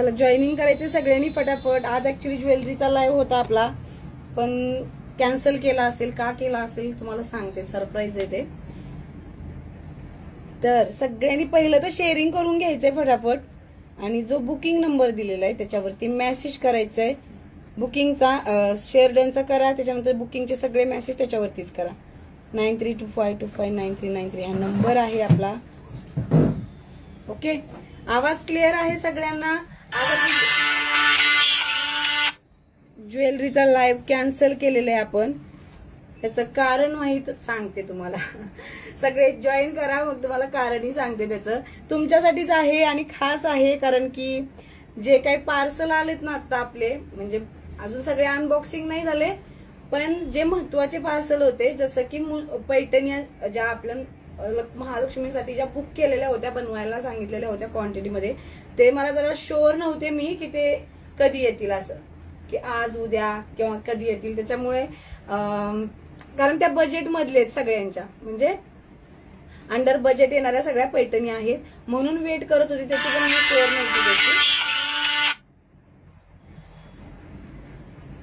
चला जॉईनिंग करायचे सगळ्यांनी फटाफट। आज ऍक्च्युली ज्वेलरीचा लाईव्ह होता आपला, पण कॅन्सल केला असेल, का केला असेल तुम्हाला सांगते, सरप्राईज आहे ते। तर सगळ्यांनी पहिलं तर शेअरिंग करून घ्यायचंय फटाफट, आणि जो बुकिंग नंबर दिलेला आहे त्याच्यावरती मेसेज करायचंय बुकिंगचा, शेअर डनचा करा, त्याच्यानंतर बुकिंगचे सगळे मेसेज त्याच्यावरतीच करा। 9325259393 हा नंबर आहे आपला। ओके, आवाज क्लिअर आहे सगळ्यांना? ज्वेलरीचा लाईव्ह कॅन्सल केलेला आहे आपण, त्याचं कारण माहित सांगते तुम्हाला। सगळे जॉईन करा, मग तुम्हाला कारणही सांगते त्याचं। तुमच्यासाठीच आहे आणि खास आहे, कारण की जे काही पार्सल आलेत ना आता आपले, म्हणजे अजून सगळे अनबॉक्सिंग नाही झाले, पण जे महत्वाचे पार्सल होते, जसं की पैठणी ज्या आपल्या महालक्ष्मीसाठी ज्या बुक केलेल्या होत्या, बनवायला सांगितलेल्या होत्या क्वांटिटीमध्ये, ते मला जरा शुअर नव्हते मी की ते कधी येतील, असं की आज उद्या किंवा कधी येतील। त्याच्यामुळे कारण त्या बजेट मधले सगळ्यांच्या, म्हणजे अंडर बजेट येणाऱ्या सगळ्या पैठणी आहेत, म्हणून वेट करत होती त्याची, पण शुअर नव्हती त्याची।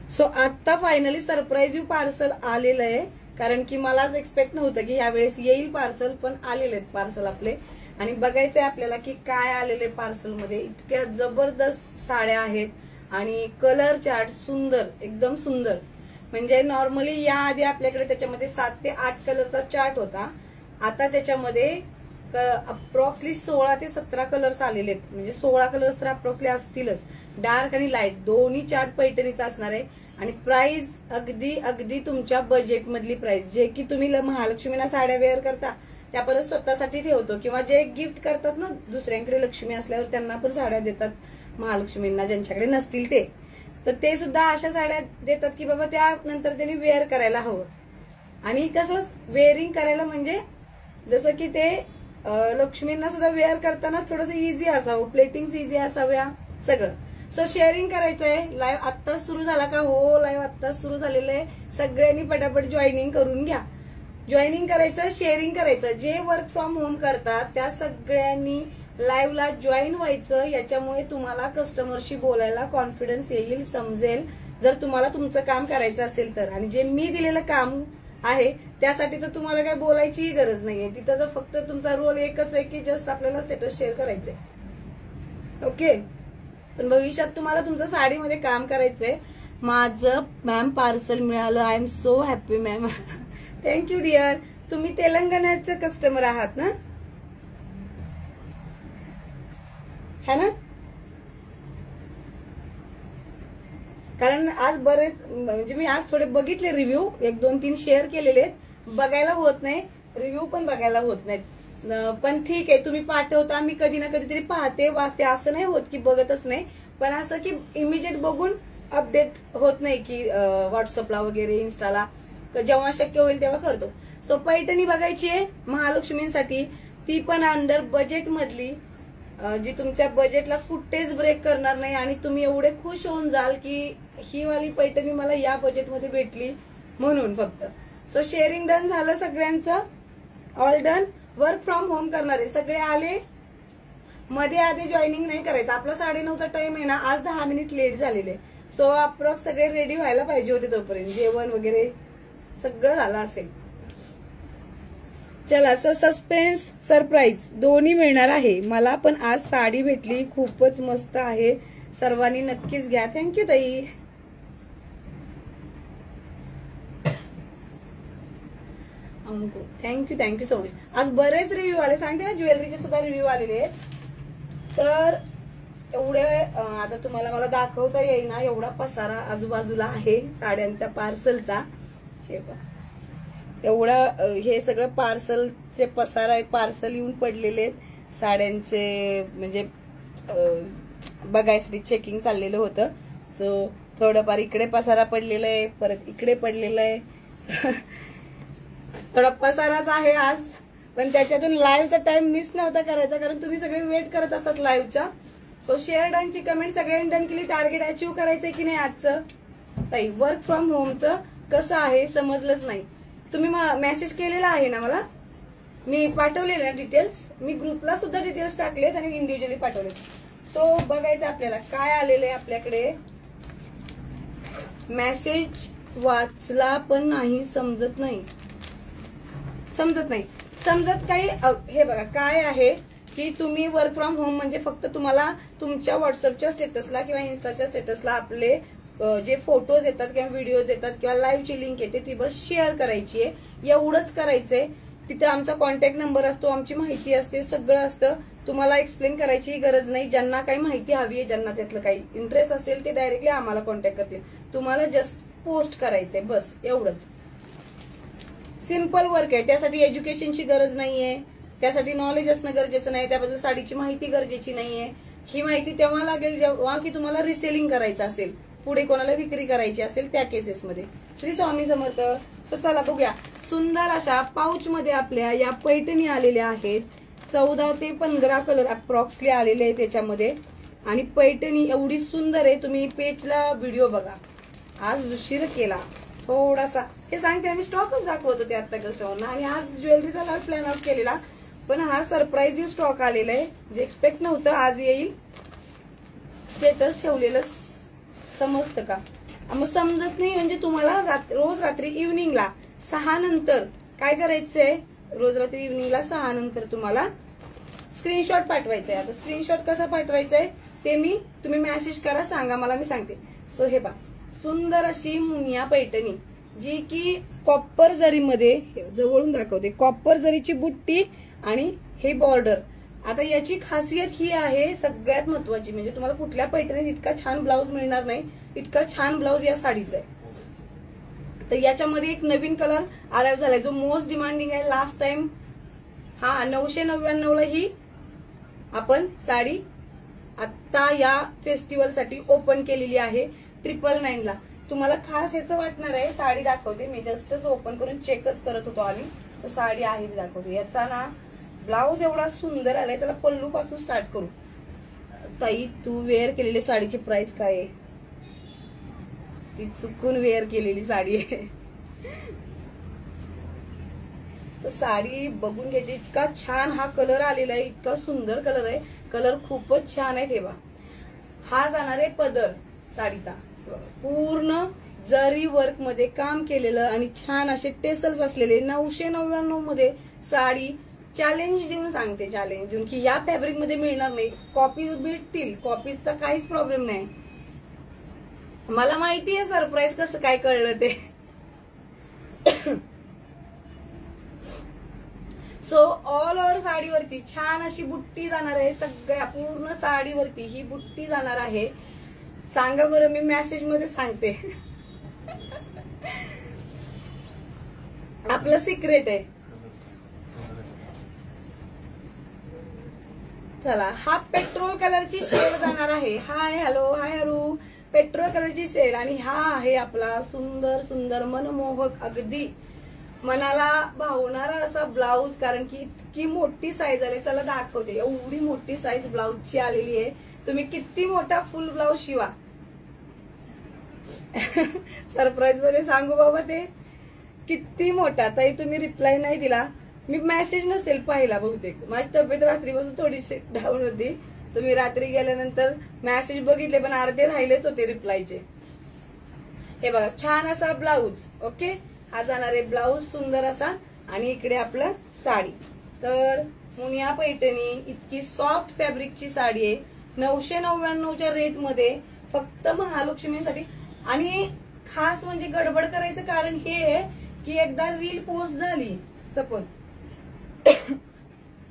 सो आता फायनली सरप्राईज पार्सल आलेलं आहे, कारण की मलाच एक्सपेक्ट नव्हतं की यावेळेस येईल पार्सल, पण आलेले आहेत पार्सल आपले। आणि बघायचंय आपल्याला की काय आलेले पार्सल मध्ये। इतक्या जबरदस्त साड्या आहेत आणि कलर चार्ट सुंदर, एकदम सुंदर। म्हणजे नॉर्मली या आधी आपल्याकडे त्याच्यामध्ये 7 ते 8 कलरचा चार्ट होता, आता त्याच्यामध्ये अप्रॉक्सली 16 ते 17 कलर्स आलेले आहेत। म्हणजे 16 कलर्स तर अप्रॉक्सली असतीलच, डार्क आणि लाईट दोन्ही चार्ट पैठणीचा असणार आहे। आणि प्राइस अगदी अगदी तुमच्या बजेट मधली प्राइस, जे की तुम्ही महालक्ष्मीला साड्या वेअर करता त्या परत स्वतःसाठी ठेवतो, किंवा जे गिफ्ट करतात ना दुसऱ्यांकडे लक्ष्मी असल्यावर त्यांना पण साड्या देतात महालक्ष्मींना, ज्यांच्याकडे नसतील ते, तर ते सुद्धा अशा साड्या देतात की बाबा त्या नंतर त्यांनी वेअर करायला हवं। आणि कसं वेअरिंग करायला, म्हणजे जसं की ते लक्ष्मींना सुद्धा वेअर करताना थोडंसं इझी असावं, प्लेटिंग इझी असाव्या सगळं। सो शेअरिंग करायचंय। लाईव्ह आत्ताच सुरू झाला का? हो, लाईव्ह आत्ताच सुरू झालेलं आहे। सगळ्यांनी पटापट जॉईनिंग करून घ्या। जॉईनिंग करायचं, शेअरिंग करायचं। जे वर्क फ्रॉम होम करतात त्या सगळ्यांनी लाईव्हला जॉईन व्हायचं, याच्यामुळे तुम्हाला कस्टमरशी बोलायला कॉन्फिडन्स येईल, समजेल, जर तुम्हाला तुमचं काम करायचं असेल तर। आणि जे मी दिलेलं काम आहे त्यासाठी तर तुम्हाला काय बोलायचीही गरज नाहीये, तिथं तर फक्त तुमचा रोल एकच आहे की जस्ट आपल्याला स्टेटस शेअर करायचंय। ओके, पण भविष्यात तुम्हाला तुमचं साडीमध्ये काम करायचंय। माझं मॅम पार्सल मिळालं, I am so happy ma'am. Thank you dear. तुम्ही तेलंगणाचे कस्टमर आहात ना, है ना? कारण आज बरेच, म्हणजे मी आज थोडे बघितले रिव्ह्यू, 1 2 3 शेअर केलेले आहेत, बघायला होत नाही, रिव्ह्यू पण बघायला होत नाहीत। पण ठीक आहे, तुम्ही पाठवता, मी कधी ना कधीतरी पाहते, वाचते, असं नाही होत की बघतच नाही, पण असं की इमिजिएट बघून अपडेट होत नाही की व्हॉट्सअपला वगैरे, इन्स्टाला, जेव्हा शक्य होईल तेव्हा करतो। सो पैठणी बघायची आहे महालक्ष्मींसाठी, ती पण अंडर बजेट मधली, जी तुमच्या बजेटला कुठेच ब्रेक करणार नाही, आणि तुम्ही एवढे खुश होऊन जाल की ही वाली पैठणी मला या बजेटमध्ये भेटली म्हणून फक्त। सो शेअरिंग डन झालं सगळ्यांचं, all done. Work from home करणारे सगळे आले, मध्ये आधी जॉईनिंग नाही करायचं। आपला 9:30चा टाइम आहे ना, आज 10 मिनिट लेट झालेले, सो अप्रॉक्स सगळे रेडी व्हायला पाहिजे होते, तोपर्यंत जेवण वगैरे सगळं झालं असेल। चला, सस्पेन्स सरप्राईज दोन्ही मिळणार आहे। मला पण आज साडी भेटली, खूपच मस्त आहे, सर्वांनी नक्कीच घ्या। थँक्यू ताई। Thank you so much. आज बरेच रिव्ह्यू आले, सांगते ना, ज्वेलरीचे सुद्धा रिव्ह्यू आलेले आहेत। तर एवढे आता तुम्हाला मला दाखवता येईना, एवढा पसारा आजूबाजूला आहे साड्यांच्या पार्सलचा। हे बघा, एवढा हे सगळं पार्सलचे पसारा आहे, पार्सल येऊन पडलेले आहेत साड्यांचे, म्हणजे बघायसाठी चेकिंग चाललेलं होतं। सो थोडंफार इकडे पसारा पडलेला आहे, परत इकडे पडलेलं आहे, थोडा पसाराच आहे आज, पण त्याच्यातून लाईव्हचा टाइम मिस नव्हता करायचा, कारण तुम्ही सगळे वेट करत असतात लाईव्हच्या। सो शेअर डनची कमेंट सगळ्यांनी डन केली। टार्गेट अचीव्ह करायचंय की नाही आजचं? ताई, वर्क फ्रॉम होमचं कसं आहे समजलंच नाही। तुम्ही मेसेज केलेला आहे ना मला, मी पाठवलेले डिटेल्स, मी ग्रुपला सुद्धा डिटेल्स टाकलेत आणि इंडिव्हिज्युअली पाठवलेत। सो बघायचं आपल्याला काय आलेलं आहे आपल्याकडे. मेसेज वाचला पण नाही, समजत काही. हे बघा काय आहे की तुम्ही वर्क फ्रॉम होम म्हणजे फक्त तुम्हाला तुमच्या व्हॉट्सअपच्या स्टेटसला किंवा इन्स्टाच्या स्टेटसला आपले जे फोटोज येतात किंवा व्हिडिओज येतात किंवा लाईव्हची लिंक येते ती बस शेअर करायची आहे, एवढंच करायचंय. तिथे आमचा कॉन्टॅक्ट नंबर असतो, आमची माहिती असते, सगळं असतं. तुम्हाला एक्सप्लेन करायची गरज नाही. ज्यांना काही माहिती हवी आहे, ज्यांना त्यातलं काही इंटरेस्ट असेल ते डायरेक्टली आम्हाला कॉन्टॅक्ट करतील. तुम्हाला जस्ट पोस्ट करायचंय बस, एवढंच. सिंपल वर्क आहे. त्यासाठी एज्युकेशनची गरज नाहीये, त्यासाठी नॉलेज असणं गरजेचं नाही, त्याबद्दल साडीची माहिती गरजेची नाहीये. ही माहिती तेव्हा लागेल जेव्हा की तुम्हाला रिसेलिंग करायचं असेल, पुढे कोणाला विक्री करायची असेल त्या केसेसमध्ये. श्री स्वामी समर्थ. सो चला बघूया. सुंदर अशा पाऊच मध्ये आपल्या या पैठणी आलेल्या आहेत. 14 ते 15 कलर अप्रॉक्सली आलेले आहेत त्याच्यामध्ये. आणि पैठणी एवढी सुंदर आहे. तुम्ही पेजला व्हिडिओ बघा. आज उशीर केला थोडासा, हे सांगते मी, स्टॉकच दाखवत होते आता कस्टमरना. आणि आज ज्वेलरीचा लाईव्ह प्लॅन आउट केलेला, पण हा सरप्राईजिव्ह स्टॉक आलेला आहे, जे एक्सपेक्ट नव्हतं आज येईल. स्टेटस ठेवलेलं समजतं का? मग समजत नाही म्हणजे तुम्हाला रोज रात्री इव्हनिंगला 6 नंतर काय करायचंय, रोज रात्री इव्हनिंगला 6 नंतर तुम्हाला स्क्रीनशॉट पाठवायचा आहे. आता स्क्रीनशॉट कसा पाठवायचा आहे ते तुम्ही मेसेज करा, सांगा मला, मी सांगते. सो हे पहा, सुंदर अशी मुनिया पैठणी, जी की कॉपर जरीमध्ये, जवळून दाखवते, कॉपर जरीची बुट्टी आणि हे बॉर्डर. आता याची खासियत ही आहे सगळ्यात महत्वाची, म्हणजे तुम्हाला कुठल्या पैठणीत इतका छान ब्लाऊज मिळणार नाही, इतका छान ब्लाऊज या साडीचा आहे. तर याच्यामध्ये एक नवीन कलर अराइव्ह झालाय जो मोस्ट डिमांडिंग आहे. लास्ट टाइम 999 ला ही आपण साडी आता या फेस्टिवलसाठी ओपन केलेली आहे 999 ला. तुम्हाला खास याचं वाटणार आहे, साडी दाखवते मी, जस्टच ओपन करून चेकच करत होतो आम्ही. तो साडी आहे दाखवते. याचा ना ब्लाऊज एवढा सुंदर आलाय. चला पल्लू पासून स्टार्ट करू. ताई तू वेअर केलेली साडीची प्राइस काय आहे? ती चुकून वेअर केलेली साडी आहे. सो साडी बघून घ्यायची. इतका छान हा कलर आलेला आहे, इतका सुंदर कलर आहे. कलर खूपच छान आहे. तेव्हा हा जाणार आहे पदर साडीचा, पूर्ण जरी वर्क मध्ये काम केलेलं आणि छान असे टेसल्स असलेले. 999 मध्ये साडी चॅलेंज देऊन सांगते, चॅलेंज देऊन की या फॅब्रिक मध्ये मिळणार नाही. कॉपीज भेटतील, कॉपीजचा काहीच प्रॉब्लेम नाही. मला माहिती आहे सरप्राईज कसं काय कळलं ते. सो ऑल ओव्हर साडीवरती छान अशी बुट्टी जाणार आहे. सगळ्या पूर्ण साडीवरती ही बुट्टी जाणार आहे. सांगा बरं, मी मेसेज मध्ये सांगते. आपलं सिक्रेट आहे. चला, हा पेट्रोल कलरची शेड जाणार आहे. Hi hello, hi hello. Petrol कलरची शेड. आणि हा आहे आपला सुंदर सुंदर मनमोहक, अगदी मनाला भावणारा असा ब्लाऊज. कारण की इतकी मोठी साईज आली. चला दाखवते. एवढी मोठी साईज ब्लाऊजची आलेली आहे. तुम्ही किती मोठा फुल ब्लाऊज शिवा. सरप्राईज मध्ये सांगू बाबा, ते किती मोठा. ताई तुम्ही रिप्लाय नाही दिला, मी मेसेज नसेल पाहिला बहुतेक. माझी तब्येत रात्रीपासून थोडीशी डाऊन होती, तर मी रात्री गेल्यानंतर मेसेज बघितले पण अर्धे राहिलेच होते रिप्लायचे. हे बघा, छान असा ब्लाऊज. ओके, हा जाणार आहे ब्लाऊज सुंदर असा. आणि इकडे आपलं साडी. तर मुनिया पैठणी इतकी सॉफ्ट फॅब्रिकची साडी आहे 999च्या रेट मध्ये, फक्त महालक्ष्मीसाठी. आणि खास म्हणजे गडबड करायचं कारण हे आहे की एकदा रील पोस्ट झाली, सपोज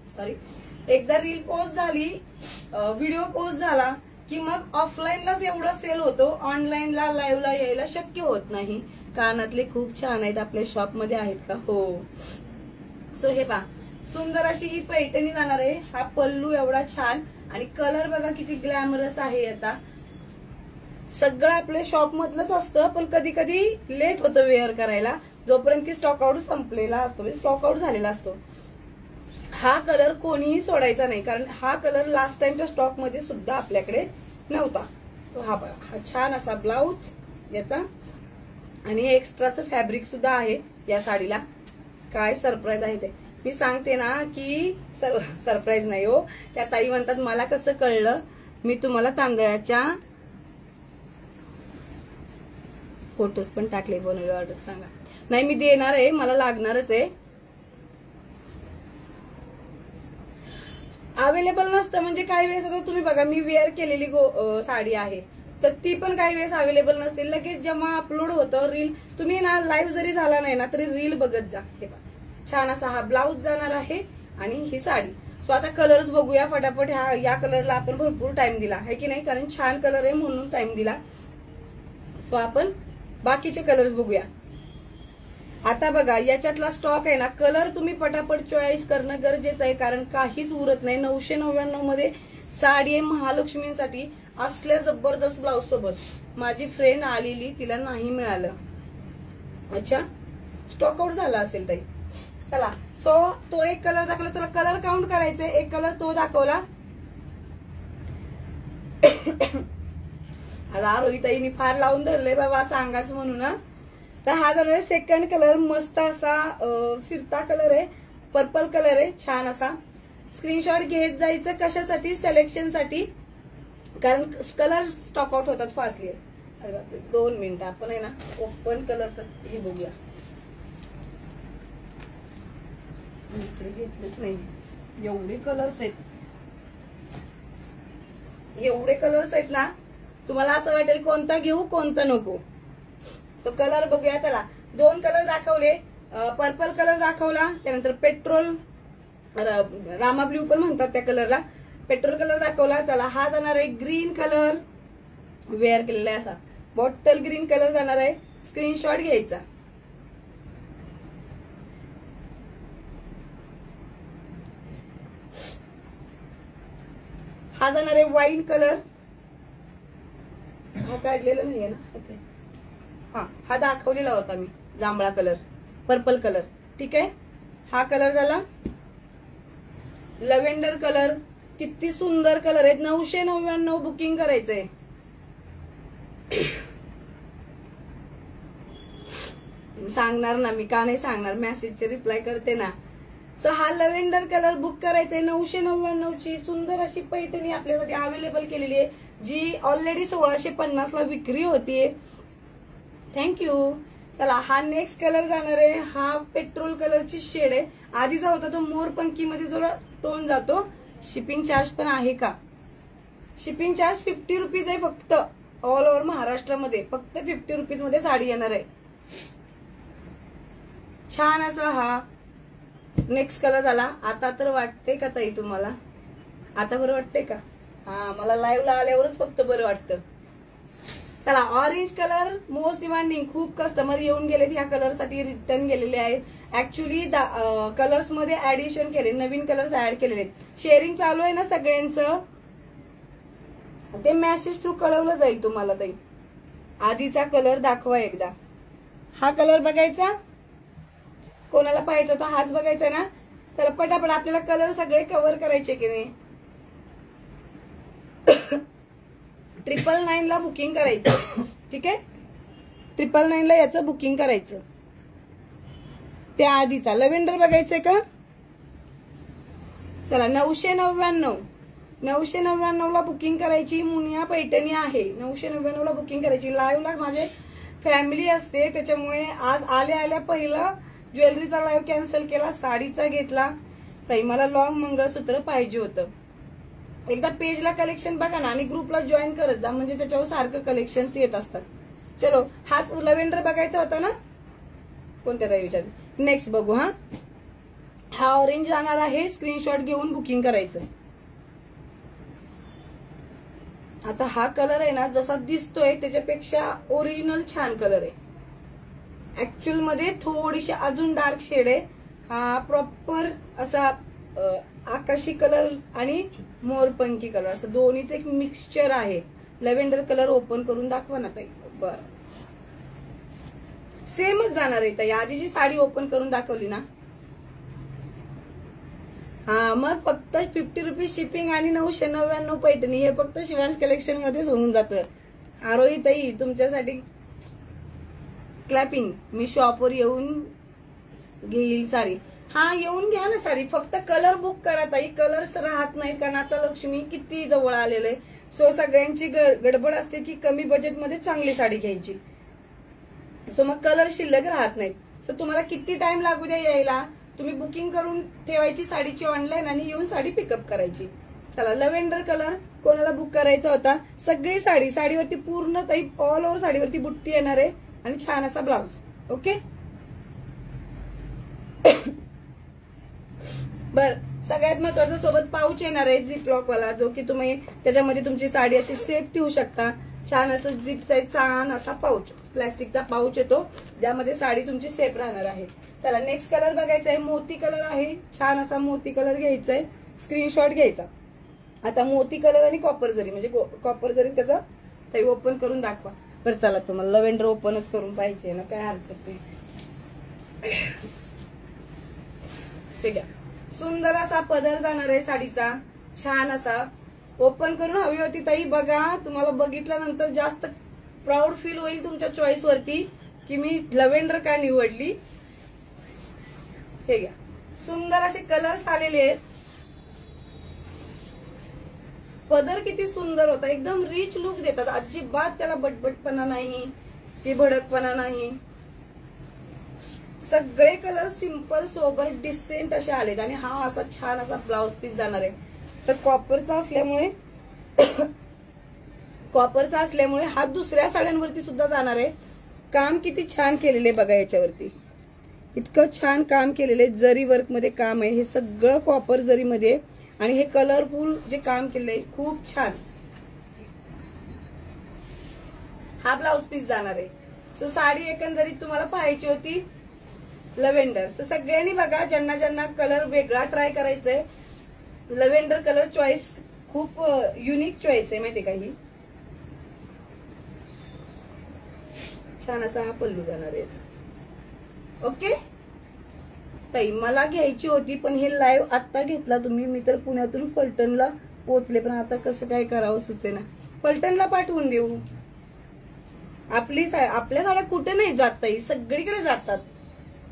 सॉरी, एकदा रील पोस्ट झाली, व्हिडिओ पोस्ट झाला की मग ऑफलाईनलाच एवढा सेल होतो, ऑनलाईनला लाईव्हला यायला शक्य होत नाही. कानातले खूप छान आहेत. आपल्या शॉप मध्ये आहेत का? हो. सो हे पहा, सुंदर अशी ही पैठणी जाणार आहे. हा पल्लू एवढा छान आणि कलर बघा किती ग्लॅमरस आहे याचा. सगळं आपल्या शॉप मधलंच असतं, पण कधी कधी लेट होतं वेअर करायला, जोपर्यंत की स्टॉक आउट संपलेला असतो, म्हणजे स्टॉक आउट झालेला असतो. हा कलर कोणीही सोडायचा नाही, कारण हा कलर लास्ट टाइमच्या स्टॉक मध्ये सुद्धा आपल्याकडे नव्हता. तो हा बघा, हा छान असा ब्लाऊज याचा. आणि एक्स्ट्राचं फॅब्रिक सुद्धा आहे या साडीला. काय सरप्राईज आहे ते मी सांगते ना, की सरप्राईज नाही हो. त्या ताई म्हणतात मला कसं कळलं. मी तुम्हाला तांदळाच्या फोटोज पण टाकले, बनवले ऑर्डर सांगा. नाही मी देणार आहे, मला लागणारच आहे. अवेलेबल नसतं म्हणजे काही वेळेस आता तुम्ही बघा, मी वेअर केलेली साडी आहे तर ती पण काही वेळेस अवेलेबल नसते. लगेच जेव्हा अपलोड होतं रील, तुम्ही ना लाईव्ह जरी झाला नाही ना तरी रील बघत जा. हे बघा छान असा हा ब्लाऊज जाणार आहे आणि ही साडी. सो आता कलर्स बघूया फटाफट. या कलरला आपण भरपूर टाइम दिला आहे की नाही, कारण छान कलर आहे म्हणून टाइम दिला. सो आपण बाकीचे कलर्स बघूया. आता बघा याच्यातला स्टॉक आहे ना, कलर तुम्ही पटापट चॉईस करणं गरजेचं आहे, कारण काहीच उरत नाही. 999 मध्ये साडी आहे महालक्ष्मींसाठी असल्या जबरदस्त ब्लाऊज सोबत. माझी फ्रेंड आलेली, तिला नाही मिळालं. अच्छा, स्टॉक आउट झाला असेल ताई. चला, सो तो एक कलर दाखवला. चला कलर काउंट करायचे. एक कलर तो दाखवला. आता रोहिताईनी फार लावून धरलंय बाबा सांगाच म्हणून. तर हा झाला सेकंड कलर. मस्त असा फिरता कलर आहे, पर्पल कलर आहे छान असा. स्क्रीनशॉट घेत जायचं. कशासाठी? सिलेक्शन साठी, कारण कलर स्टॉक आउट होतात फास्टली. अरे बापरे, 2 मिनिटं आपण आहे ना ओपन कलरचं हे बघूया. इकडे घेतलेच नाही. एवढे कलर्स आहेत, एवढे कलर्स आहेत ना, तुम्हाला असं वाटेल कोणता घेऊ कोणता नको. सो कलर बघूया. चला 2 कलर दाखवले. पर्पल कलर दाखवला, त्यानंतर पेट्रोल, रामा ब्ल्यू पण म्हणतात त्या कलरला, पेट्रोल कलर दाखवला. चला हा जाणार आहे ग्रीन कलर, वेअर केलेला आहे असा बॉटल ग्रीन कलर जाणार आहे. स्क्रीनशॉट घ्यायचा. हा जाणार आहे वाईन कलर. हा काढलेला नाहीये ना, हा दाखवलेला होता मी, जांभळा कलर, पर्पल कलर. ठीक आहे, हा कलर झाला. लव्हेंडर कलर, किती सुंदर कलर आहेत. 999 बुकिंग करायचंय. सांगणार ना मी, का नाही सांगणार, मेसेजचे रिप्लाय करते ना. सो हा लव्हेंडर कलर बुक करायचंय. 999 ची सुंदर अशी पैठणी आपल्यासाठी अवेलेबल केलेली आहे, जी ऑलरेडी 1650 ला विक्री होतीये. थँक्यू. चला हा नेक्स्ट कलर जाणार आहे. हा पेट्रोल कलरची शेड आहे. आधीचा होता तो मोरपंखी मध्ये जो टोन जातो. शिपिंग चार्ज पण आहे का? शिपिंग चार्ज 50 रुपीज आहे फक्त. ऑल ओव्हर महाराष्ट्रामध्ये फक्त 50 रुपीज मध्ये साडी येणार आहे. छान असा हा नेक्स्ट कलर झाला. आता तर वाटते का ताई तुम्हाला? आता बरं वाटते का? हा, मला लाईव्हला आल्यावरच फक्त बरं वाटतं. चला ऑरेंज कलर मोस्ट डिमांडिंग. खूप कस्टमर येऊन गेलेत ह्या कलर साठी, रिटर्न गेलेले आहेत. ऍक्च्युली कलर्स मध्ये ऍडिशन केले, नवीन कलर्स ऍड केलेले आहेत. शेअरिंग चालू आहे ना सगळ्यांचं, ते मेसेज थ्रू कळवलं जाईल तुम्हाला ताई. आधीचा कलर दाखवा एकदा. हा कलर बघायचा, कोणाला पाहिजे होता हाच बघायचा ना. चला पटापट आपल्याला कलर सगळे कव्हर करायचे की नाही. 999 ला बुकिंग करायचं. ठीक आहे, 999 ला याचं बुकिंग करायचं. त्या आधीचा लव्हेंडर बघायचंय का? चला 999 ला बुकिंग करायची. मुनिया पैठणी आहे, 999 ला बुकिंग करायची. लाईव्हला माझे फॅमिली असते, त्याच्यामुळे आज आल्या पहिला ज्वेलरीचा लाईव्ह कॅन्सल केला, साडीचा घेतला. ताई मला लॉंग मंगळसूत्र पाहिजे होतं. एकदा पेजला कलेक्शन बघा ना आणि ग्रुपला जॉईन करत जा, म्हणजे त्याच्यावर सारखं कलेक्शन्स येत असतात. चलो हाच लव्हेंडर बघायचा होता ना, कोणत्या ताई विचार. नेक्स्ट बघू. हा ऑरेंज जाणार आहे. स्क्रीनशॉट घेऊन बुकिंग करायचं. आता हा कलर आहे ना, जसा दिसतोय त्याच्यापेक्षा ओरिजिनल छान कलर आहे. ऍक्च्युअल मध्ये थोडीशी अजून डार्क शेड आहे. हा प्रॉपर असा आकाशी कलर आणि मोरपंखी कलर असं दोन्हीच एक मिक्सचर आहे. लव्हेंडर कलर ओपन करून दाखवा ना ताई. बरं, सेमच जाणार आहे ताई. आधीची साडी ओपन करून दाखवली ना. हा, मग फक्त 50 रुपीज शिपिंग आणि 999 पैठणी. हे फक्त शिवांश कलेक्शन मध्येच होऊन जातं. आरोही ताई तुमच्यासाठी क्लॅपिंग. मी शॉपवर येऊन घेईल साडी. हा, येऊन घ्या ना साडी, फक्त कलर बुक करा ताई. कलर्स राहत नाहीत, कारण आता लक्ष्मी किती जवळ आलेले. सो सगळ्यांची गडबड असते की कमी बजेटमध्ये चांगली साडी घ्यायची. सो मग कलर शिल्लक राहत नाहीत. सो तुम्हाला किती टाइम लागू द्या यायला, तुम्ही बुकिंग करून ठेवायची साडीची ऑनलाईन आणि येऊन साडी पिकअप करायची. चला, लव्हेंडर कलर कोणाला बुक करायचा होता. सगळी साडीवरती पूर्ण ऑल ओव्हर साडीवरती बुट्टी येणार आहे आणि छान असा ब्लाउज. ओके. बर, सगळ्यात महत्वाचं सोबत पाऊच येणार आहे झिप-लॉक वाला, जो की तुम्ही त्याच्यामध्ये तुमची साडी अशी सेफ ठेवू शकता. छान असं झिपचा छान असा पाऊच, प्लास्टिकचा पाऊच येतो ज्यामध्ये साडी तुमची सेफ राहणार आहे. चला, नेक्स्ट कलर बघायचा आहे. मोती कलर आहे. छान असा मोती कलर घ्यायचा आहे, स्क्रीनशॉट घ्यायचा. आता मोती कलर आणि कॉपर जरी, म्हणजे कॉपर जरी त्याचा ताई ओपन करून दाखवा. बरं चला, तुम्हाला लव्हेंडर ओपनच करून पाहिजे ना, काय हरकत नाही. ठीक आहे. सुंदर असा पदर जाणार आहे साडीचा, छान असा. ओपन करून हवी होती ताई. बघा, तुम्हाला बघितल्यानंतर जास्त प्राऊड फील होईल तुमच्या चॉईस वरती की मी लव्हेंडर का निवडली. हे घ्या, सुंदर असे कलर्स आलेले आहेत. पदर किती सुंदर होता, एकदम रिच लुक देतात. अजिबात त्याला बटबटपणा नाही की भडकपणा नाही. सगळे कलर सिंपल सोबर डिसेंट असे आलेत आणि हा असा छान असा ब्लाउज पीस जाणार आहे. तर कॉपरचा असल्यामुळे हा दुसऱ्या साड्यांवरती सुद्धा जाणार आहे. काम किती छान केलेले बघा, याच्यावरती इतकं छान काम केलेले. जरी वर्क मध्ये काम आहे, हे सगळं कॉपर जरी मध्ये आणि हे कलरफुल जे काम केलंय खूप छान. हा ब्लाउज पीस जाणार आहे. सो साडी एकंदरीत तुम्हाला पाहायची होती लव्हेंडर. सगळ्यांनी बघा, ज्यांना ज्यांना कलर वेगळा ट्राय करायचा आहे, लव्हेंडर कलर चॉईस खूप युनिक चॉईस आहे, माहिती काही. छान असा हा पल्लू जाणार आहे. ओके ताई, मला घ्यायची होती पण हे लाईव्ह आता घेतला तुम्ही. मी तर पुण्यातून फलटणला पोहोचले, पण आता कसं काय करावं सुचेना. फलटणला पाठवून देऊ. आपल्या साड्या कुठे नाही जात ताई, सगळीकडे जातात.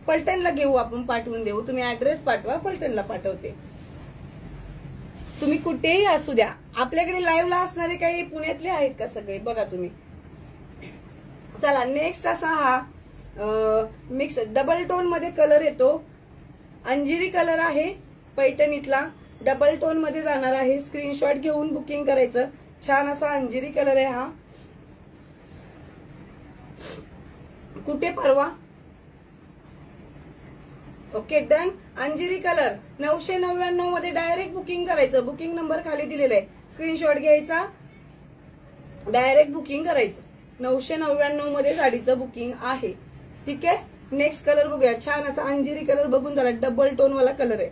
फलटणला घेऊ आपण, पाठवून देऊ. तुम्ही ऍड्रेस पाठवा, फलटणला पाठवते. तुम्ही कुठेही असू द्या. आपल्याकडे लाईव्हला असणारे काही पुण्यातले आहेत का सगळे, बघा तुम्ही. चला, नेक्स्ट असा हा मिक्स डबल टोन मध्ये कलर येतो. अंजिरी कलर आहे पैठणीतला, डबल टोन मध्ये जाणार आहे. स्क्रीनशॉट घेऊन बुकिंग करायचं. छान असा अंजिरी कलर आहे हा. कुठे परवा. Okay, done. अंजिरी कलर 999 मध्ये डायरेक्ट बुकिंग करायचं. बुकिंग नंबर खाली दिलेला आहे, स्क्रीनशॉट घ्यायचा, डायरेक्ट बुकिंग करायचं. 999 मध्ये साडीचं बुकिंग आहे. ठीक आहे. नेक्स्ट कलर बघूया. छान असा अंजिरी कलर बघून झाला, डबल टोन वाला कलर आहे.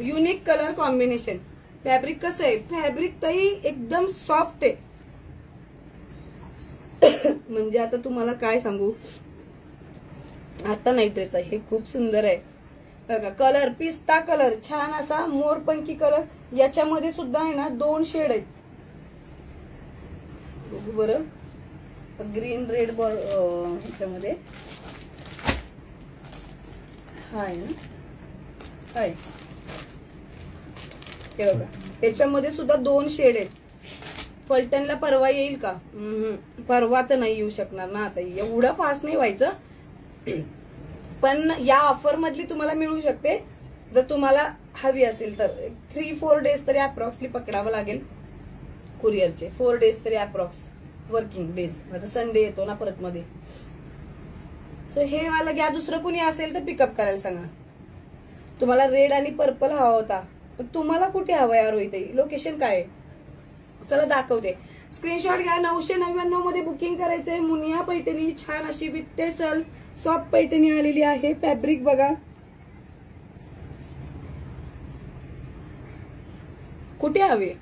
Unique colour combination. फॅब्रिक कसं आहे, फॅब्रिक तरी एकदम सॉफ्ट आहे. म्हणजे आता तुम्हाला काय सांगू, आता नाही ड्रेस आहे, हे खूप सुंदर आहे बघा. कलर पिस्ता कलर, छान असा मोरपंखी कलर. याच्यामध्ये सुद्धा आहे ना 2 शेड आहेत. बघू बरं, ग्रीन रेड ह्याच्यामध्ये हाय ना, हाय हे बघा. त्याच्यामध्ये सुद्धा 2 शेड आहेत. फलटणला परवा येईल का? परवा तर नाही येऊ शकणार ना आता, एवढं फास्ट नाही व्हायचं. पण या ऑफर मधली तुम्हाला मिळू शकते जर तुम्हाला हवी असेल तर. 3-4 डेज तरी अप्रॉक्सली पकडावं लागेल कुरिअरचे. 4 डेज तरी अप्रॉक्स वर्किंग डेज. आता संडे येतो ना परत मध्ये. सो हे वाला घ्या. दुसरं कुणी असेल तर पिकअप करायला सांगा. तुम्हाला रेड आणि पर्पल हवा होता, पण तुम्हाला कुठे हवं यार रोहित, लोकेशन काय आहे? चला दाखवते. स्क्रीनशॉट घ्या. 999 मध्ये बुकिंग करायचंय. मुनिया पैठणी, छान अशी विट्टेसल सॉफ्ट पैठणी आलेली आहे. फॅब्रिक बघा, कुठे हवे.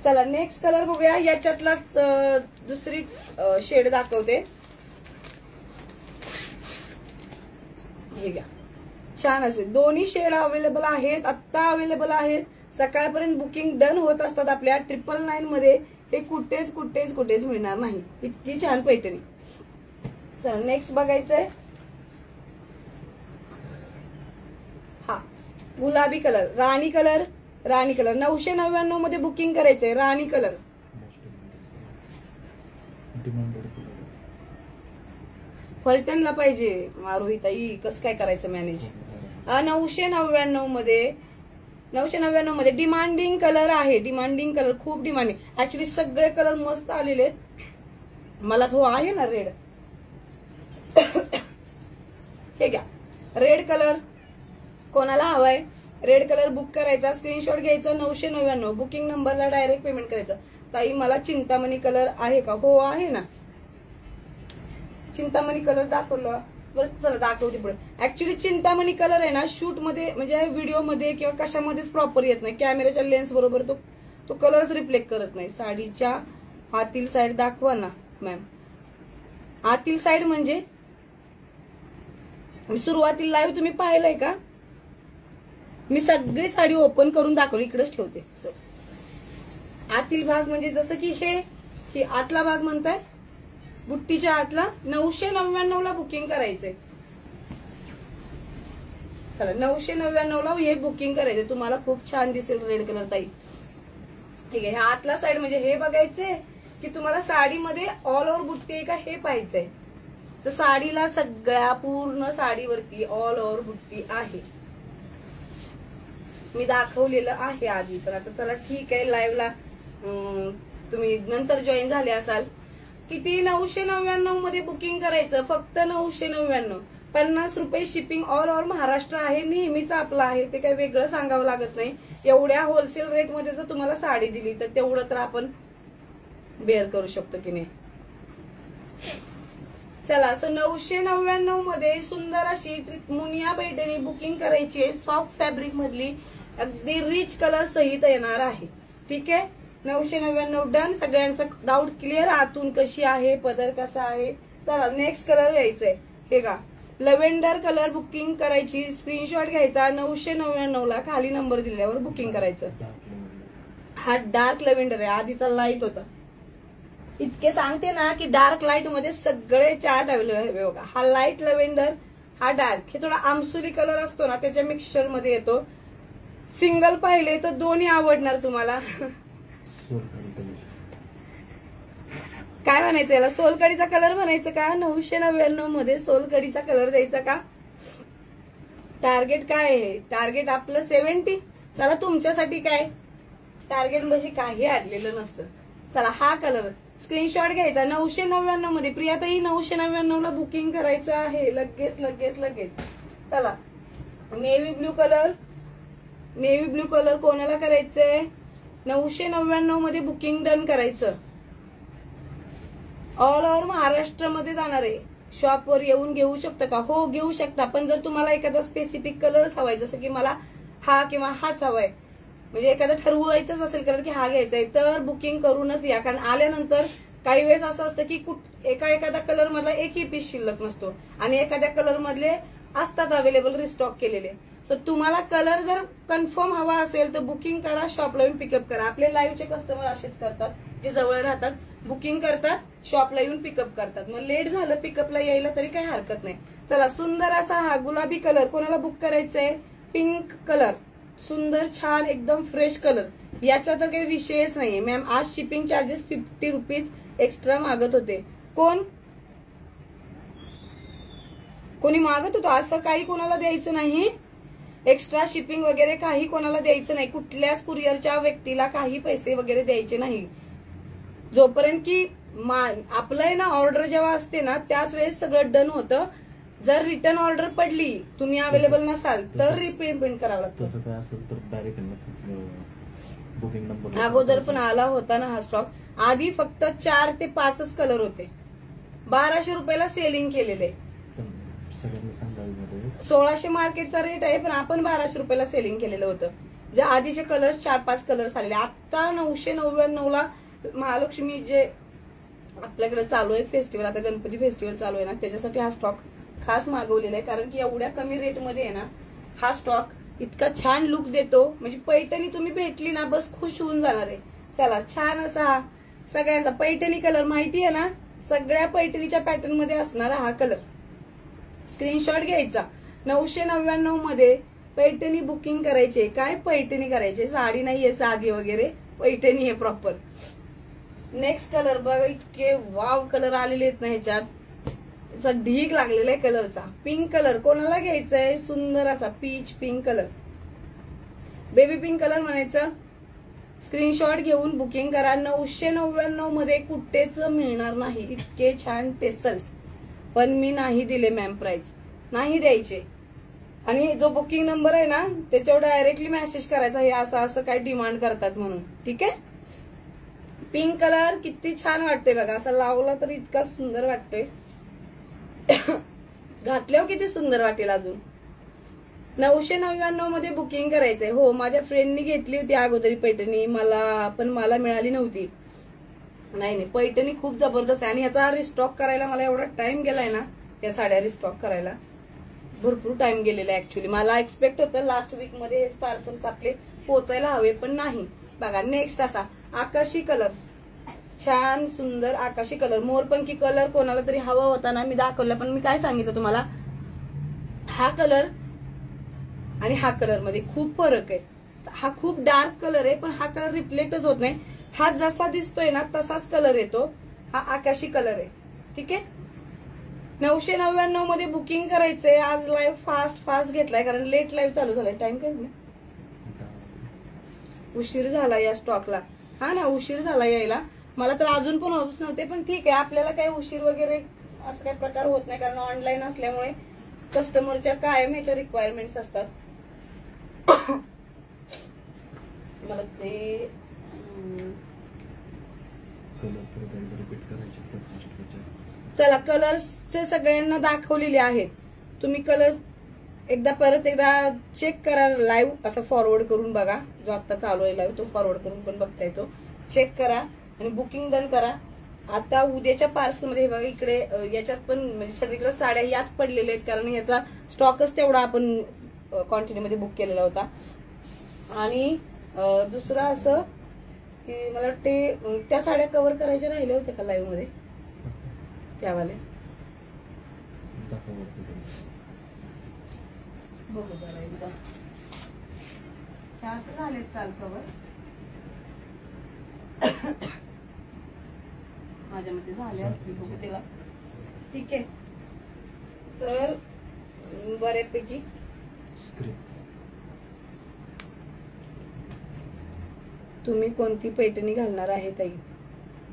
चला नेक्स्ट कलर बघूया. याच्यातलाच दुसरी शेड दाखवते. हे घ्या, छान असे दोन्ही शेड अवेलेबल आहेत, आत्ता अवेलेबल आहेत. सकाळपर्यंत बुकिंग डन होत असतात आपल्या. 999 मध्ये हे कुठेच मिळणार नाही. इतकी छान पैठणी. तर नेक्स्ट बघायचंय हा गुलाबी कलर, राणी कलर, राणी कलर 999 मध्ये बुकिंग करायचंय. राणी कलर फलटणला पाहिजे मारुहीताई, कसं काय करायचं मॅनेज. 999 मध्ये डिमांडिंग कलर आहे. डिमांडिंग कलर खूप डिमांडिंग. ऍक्च्युली सगळे कलर मस्त आलेले आहेत. मला तो आहे ना रेड, हे घ्या रेड कलर. कोणाला हवाय रेड कलर बुक करायचा, स्क्रीनशॉट घ्यायचा. 999 बुकिंग नंबरला डायरेक्ट पेमेंट करायचं. ताई मला चिंतामणी कलर आहे का? हो आहे ना, चिंतामणी कलर दाखवला बरं. चला दाखवते पुढे. ऍक्च्युली चिंतामणी कलर आहे ना शूट मध्ये म्हणजे व्हिडिओ मध्ये किंवा कशामध्येच प्रॉपर येत नाही. कॅमेऱ्याच्या लेन्स बरोबर तो कलरच रिफ्लेक्ट करत नाही. साडीच्या आतील साइड दाखवा ना मॅम. आतील साइड म्हणजे सुरुवातीला लाईव्ह तुम्ही पाहिलंय का? मी सगळी साडी ओपन करून दाखवली. इकडेच ठेवते. आतील भाग म्हणजे जसं की हे आतला भाग म्हणताय. बुट्टीच्या आतला 999 ला बुकिंग करायचंय. चला 999 ला हे बुकिंग करायचंय. तुम्हाला खूप छान दिसेल रेड कलर ताई. ठीक आहे. ह्या आतला साइड म्हणजे हे बघायचंय की तुम्हाला साडीमध्ये ऑल ओव्हर बुट्टी आहे का हे पाहायचंय. तर साडीला सगळ्या पूर्ण साडीवरती ऑल ओव्हर बुट्टी आहे. मी दाखवलेलं आहे आधी. तर आता चला ठीक आहे. लाईव्हला तुम्ही नंतर जॉईन झाले असाल. किती 999 मध्ये बुकिंग करायचं. फक्त 999. 50 रुपये शिपिंग. ऑल ओव्हर महाराष्ट्र आहे. नेहमीच आपलं आहे. ते काही वेगळं सांगावं लागत नाही. एवढ्या होलसेल रेटमध्ये जर तुम्हाला साडी दिली तर तेवढं तर आपण बेअर करू शकतो की नाही. चला 999 मध्ये सुंदर अशी मुनिया पैठणी बुकिंग करायची आहे. सॉफ्ट फॅब्रिक मधली अगदी रिच कलर सहित येणार आहे. ठीक आहे. 999 डन. सगळ्यांचा डाऊट क्लिअर. आतून कशी आहे, पदर कसा आहे. चला नेक्स्ट कलर घ्यायचंय. हे का लव्हेंडर कलर बुकिंग करायची. स्क्रीनशॉट घ्यायचा. 999 ला खाली नंबर दिल्यावर बुकिंग करायचं. हा डार्क लव्हेंडर आहे. आधीचा लाईट होता. इतके सांगते ना की डार्क लाईट मध्ये सगळे चार्ट अवेलेबल आहे बघा. हा लाईट लव्हेंडर, हा डार्क. हे थोडा आमसुली कलर असतो ना त्याच्या मिक्सचर मध्ये येतो. सिंगल पाहिले तर दोन्ही आवडणार तुम्हाला. काय म्हणायचं याला? सोलकडीचा कलर म्हणायचं का? 999 मध्ये सोलकडीचा कलर द्यायचा का? टार्गेट काय आहे? टार्गेट आपलं 70. चला तुमच्यासाठी काय टार्गेट म्हणजे काही अडलेलं नसतं. चला हा कलर स्क्रीनशॉट घ्यायचा. 999 मध्ये प्रियाताई 999 ला बुकिंग करायचं आहे. लगेच लगेच लगेच. चला navy blue colour. Navy blue colour कोणाला करायचंय? 999 मध्ये बुकिंग डन करायचं. ऑल ओव्हर महाराष्ट्रामध्ये जाणार आहे. शॉपवर येऊन घेऊ शकता का? हो घेऊ शकता. पण जर तुम्हाला एखादा स्पेसिफिक कलर हवाय जसं की मला हा किंवा हाच हवाय म्हणजे एखादं ठरवायचंच असेल कलर की हा घ्यायचा आहे तर बुकिंग करूनच या. कारण आल्यानंतर काही वेळेस असं असतं की एखाद्या कलर मधला एकही पीस शिल्लक नसतो आणि एखाद्या कलर मधले असतात अवेलेबल रिस्टॉक केलेले. सो तुम्हाला कलर जर कन्फर्म हवा असेल तर बुकिंग करा. शॉपला येऊन पिकअप करा. आपले लाईव्हचे कस्टमर असेच करतात जे जवळ राहतात. बुकिंग करतात, शॉपला येऊन पिकअप करतात. मग लेट झालं पिकअपला यायला तरी काही हरकत नाही. चला सुंदर असा हा गुलाबी कलर कोणाला बुक करायचंय? Pink colour. सुंदर छान एकदम फ्रेश कलर. याचा तर काही विषयच नाहीये. मॅम आज शिपिंग चार्जेस 50 रुपीज एक्स्ट्रा मागत होते. कोणी मागत होतं? असं काही कोणाला द्यायचं नाही. एक्स्ट्रा शिपिंग वगैरे काही कोणाला द्यायचं नाही. कुठल्याच कुरिअरच्या व्यक्तीला काही पैसे वगैरे द्यायचे नाही. जोपर्यंत की आपलं ना ऑर्डर जेव्हा असते ना त्याच वेळेस सगळं डन होतं. जर रिटर्न ऑर्डर पडली तुम्ही अवेलेबल नसाल तर रिपेमेंट करावं लागतं. तसं काय असेल तर डायरेक्ट बुकिंग नंबर अगोदर पण आला होता ना हा स्टॉक. आधी फक्त 4 ते 5च कलर होते. 1200 रुपयाला सेलिंग केलेले. 1600 मार्केटचा रेट आहे पण आपण 1200 रुपयाला सेलिंग केलेलं होतं. जे आधीचे कलर्स 4-5 कलर्स आलेले. आता 999 ला महालक्ष्मी जे आपल्याकडे चालू आहे फेस्टिवल, आता गणपती फेस्टिवल चालू आहे ना त्याच्यासाठी हा स्टॉक खास मागवलेला आहे. कारण की एवढ्या कमी रेटमध्ये आहे ना हा स्टॉक इतका छान लुक देतो. म्हणजे पैठणी तुम्ही भेटली ना बस खुश होऊन जाणार आहे. चला छान असा हा सगळ्यांचा पैठणी कलर माहिती आहे ना. सगळ्या पैठणीच्या पॅटर्न मध्ये असणारा हा कलर. स्क्रीनशॉट घ्यायचा. 999 मध्ये पैठणी बुकिंग करायची. काय पैठणी करायची, साडी नाहीये साधी वगैरे, पैठणी आहे प्रॉपर. नेक्स्ट कलर बघा, इतके वाव कलर आलेले आहेत ना ह्याच्यात. असा ढीग लागलेला आहे कलरचा. पिंक कलर कोणाला घ्यायचा आहे, सुंदर असा peach pink colour, baby pink colour म्हणायचं. स्क्रीनशॉट घेऊन बुकिंग करा. 999 मध्ये कुठेच मिळणार नाही इतके छान टेसल्स. पण मी नाही दिले मॅम प्राइस, नाही द्यायचे. आणि जो बुकिंग नंबर आहे ना त्याच्यावर डायरेक्टली मेसेज करायचा, हे असं असं काय डिमांड करतात म्हणून. ठीक आहे. पिंक कलर किती छान वाटतोय बघा, असा लावला तर इतका सुंदर वाटतोय. घातल्यावर किती सुंदर वाटेल अजून. 999 मध्ये बुकिंग करायचंय. हो, माझ्या फ्रेंडनी घेतली होती अगोदरी पैठणी, पण मला मिळाली नव्हती. नाही पैठणी खूप जबरदस्त आहे. आणि ह्याचा रिस्टॉक करायला मला एवढा टाइम गेलाय ना, या साड्या रिस्टॉक करायला भरपूर टाइम गेलेला आहे. ऍक्च्युली मला एक्सपेक्ट होतं लास्ट वीक मध्ये हे पार्सल्स आपले पोहोचायला हवे, पण नाही. बघा नेक्स्ट असा आकाशी कलर, छान सुंदर आकाशी कलर. मोरपंखी कलर कोणाला तरी हवा होता ना, मी दाखवला. पण मी काय सांगितलं तुम्हाला, हा कलर आणि हा कलर मध्ये खूप फरक आहे. हा खूप डार्क कलर आहे, पण हा कलर रिफ्लेक्टच होत नाही. हा जसा दिसतोय ना तसाच कलर येतो. हा आकाशी कलर आहे. ठीक आहे. 999 मध्ये बुकिंग करायचंय. आज लाईव्ह फास्ट घेतलाय कारण लेट लाईव्ह चालू झालाय. टाइम काय झाला, उशीर झाला या स्टॉकला. हा ना, उशीर झाला यायला. मला तर अजून पण ऑप्शन नव्हते, पण ठीक आहे. आपल्याला काही उशीर वगैरे असं काही प्रकार होत नाही, कारण ऑनलाईन असल्यामुळे कस्टमरच्या कायम ह्याच्या रिक्वायरमेंट्स असतात. मला ते चला कलर्सचे सगळ्यांना दाखवलेले आहेत. तुम्ही कलर्स परत एकदा चेक करा. लाईव्ह असं फॉरवर्ड करून बघा. जो आता चालू आहे लाईव्ह तो फॉरवर्ड करून पण बघता येतो. चेक करा आणि बुकिंग डन करा. आता उद्याच्या पार्सलमध्ये हे बघा, इकडे याच्यात पण म्हणजे सगळीकडे साड्या याच पडलेल्या आहेत, कारण याचा स्टॉकच तेवढा आपण क्वांटिटी मध्ये बुक केलेला होता. आणि दुसरं असं की मला वाटते त्या साड्या कव्हर करायच्या राहिल्या होत्या का लाईव्ह मध्ये, त्यावाले बघू जरा एकदा. झालेत काल कव्हर माझ्या मध्ये झाले असतील, बघू त्याला. ठीक आहे. तर बऱ्यापैकी तुम्ही कोणती पैठणी घालणार आहे ताई,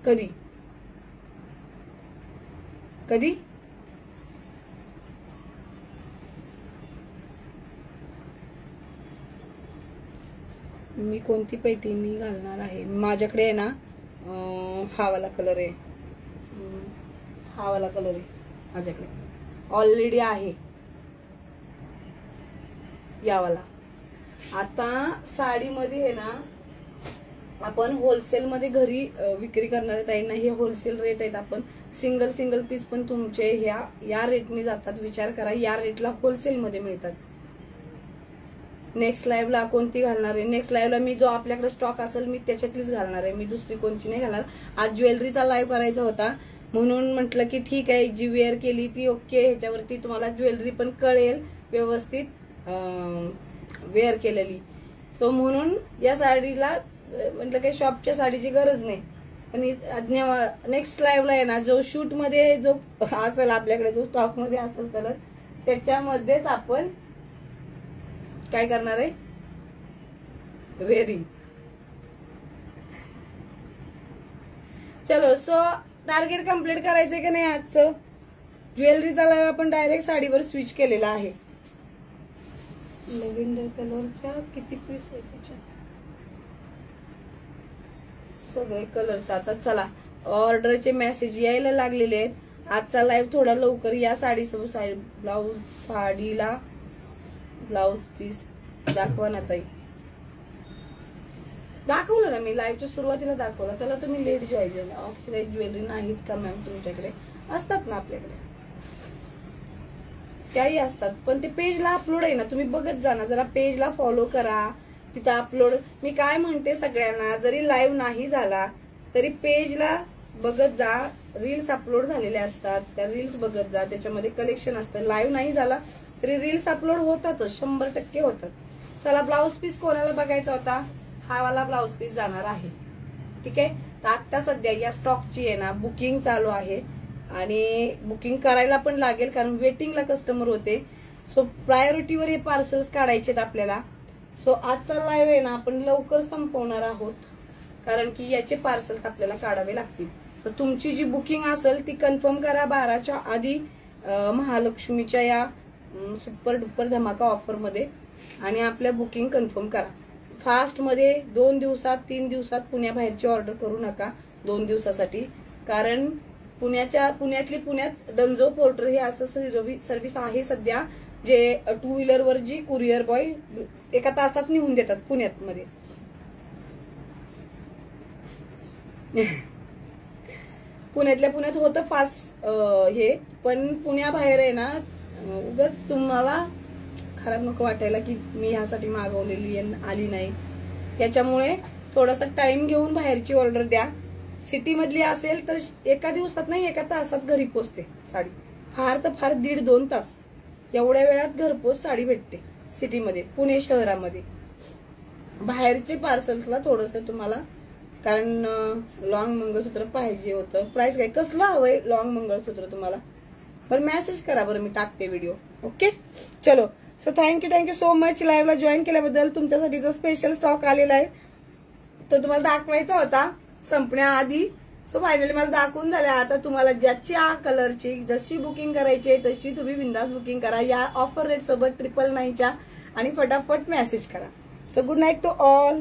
कधी कधी मी कोणती पैठणी घालणार आहे. माझ्याकडे आहे ना हा वाला कलर आहे, हा वाला कलर आहे माझ्याकडे ऑलरेडी आहे, यावाला. आता साडीमध्ये आहे ना आपण होलसेल मध्ये घरी विक्री करणार आहे ताईंना, हे होलसेल रेट आहेत. आपण सिंगल पीस पण तुमचे या रेटने जातात. विचार करा, या रेटला होलसेल मध्ये मिळतात. नेक्स्ट लाईव्हला कोणती घालणार आहे, नेक्स्ट लाईव्हला मी जो आपल्याकडे स्टॉक असेल मी त्याच्यातलीच घालणार आहे. मी दुसरी कोणती नाही घालणार. आज ज्वेलरीचा लाईव्ह करायचा होता म्हणून म्हटलं की ठीक आहे, जी वेअर केली ती ओके, ह्याच्यावरती तुम्हाला ज्वेलरी पण कळेल व्यवस्थित वेअर केलेली. सो म्हणून या साडीला म्हटलं काही शॉपच्या साडीची गरज नाही. पण नेक्स्ट लाईव्हला आहे ना, जो शूट मध्ये जो असेल आपल्याकडे, जो स्टॉक मध्ये असेल कलर, त्याच्यामध्येच आपण काय करणार आहे, वेअरिंग. चलो, सो टार्गेट कम्प्लीट करायचंय का नाही आजचं. ज्वेलरीचा लाईव्ह आपण डायरेक्ट साडीवर स्विच केलेला आहे. लेव्हेंडर कलरच्या किती पीस आहे त्याच्या, सगळे कलर्स. आता चला, ऑर्डरचे मेसेज यायला लागलेले आहेत. आजचा लाईव्ह थोडा लवकर. या साडीसोबत साडीला ब्लाउज पीस दाखवा ना ताई. दाखवलं ना मी लाईव्हच्या सुरुवातीला दाखवलं. चला, तुम्ही लेट जॉईन झाला. ऑक्सिडाइज ज्वेलरी नाहीत का मॅम तुमच्याकडे? असतात ना आपल्याकडे, त्याही असतात. पण ते पेजला अपलोड आहे ना, तुम्ही बघत जा ना. जरा पेजला फॉलो करा, तिथं अपलोड. मी काय म्हणते सगळ्यांना, जरी लाईव्ह नाही झाला तरी पेजला बघत जा. रील्स अपलोड झालेले असतात, त्या रील्स बघत जा. त्याच्यामध्ये कलेक्शन असतं. लाईव्ह नाही झाला तरी रील्स अपलोड होतातच, 100% होतात. चला, ब्लाऊज पीस कोणाला बघायचा होता, हा वाला ब्लाऊज पीस जाणार आहे. ठीक आहे. तर आता सध्या या स्टॉकची आहे ना बुकिंग चालू आहे आणि बुकिंग करायला पण लागेल कारण वेटिंगला कस्टमर होते. सो प्रायोरिटीवर हे पार्सल्स काढायचे आपल्याला. सो आजचा लाईव्ह आहे ना आपण लवकर संपवणार आहोत कारण की याचे पार्सल्स आपल्याला काढावे लागतील. सो तुमची जी बुकिंग असेल ती कन्फर्म करा 12च्या आधी महालक्ष्मीच्या या सुपर डुपर धमाका ऑफर मध्ये आणि आपल्या बुकिंग कन्फर्म करा. फास्ट मध्ये 2 दिवसात 3 दिवसात पुण्याबाहेरची ऑर्डर करू नका 2 दिवसासाठी, कारण पुण्यातली पुण्यात डंजो पोर्टर हे असं सर्व्हिस आहे सध्या जे 2 व्हीलरवर जी कुरिअर बॉय 1 तासात निघून देतात पुण्यात मध्ये. पुण्यातल्या पुण्यात होतं फास्ट हे, पण पुण्याबाहेर आहे ना उगाच तुम्हाला खराब नको वाटायला की मी ह्यासाठी मागवलेली आली नाही. त्याच्यामुळे थोडासा टाइम घेऊन बाहेरची ऑर्डर द्या. सिटी मधली असेल तर 1 दिवसात नाही 1 तासात घरी पोचते साडी. फार तर फार 1.5-2 तास एवढ्या वेळात घरपोच साडी भेटते सिटीमध्ये, पुणे शहरामध्ये. बाहेरचे पार्सल्सला थोडस तुम्हाला, कारण लॉंग मंगळसूत्र पाहिजे होतं. प्राइस काय कसलं हवंय लॉंग मंगळसूत्र तुम्हाला, बरं मेसेज करा, बरं मी टाकते व्हिडिओ. ओके, चलो. सो थँक्यू सो मच लाईव्हला जॉईन केल्याबद्दल. तुमच्यासाठी जो स्पेशल स्टॉक आलेला आहे तो तुम्हाला दाखवायचा होता संपण्याआधी. सो फायनली मला दाखवून झाल्या. आता तुम्हाला ज्याच्या कलरची जशी बुकिंग करायची तशी तुम्ही बिंदास बुकिंग करा या ऑफर रेट सोबत 999च्या आणि फटाफट मेसेज करा. So good night to all.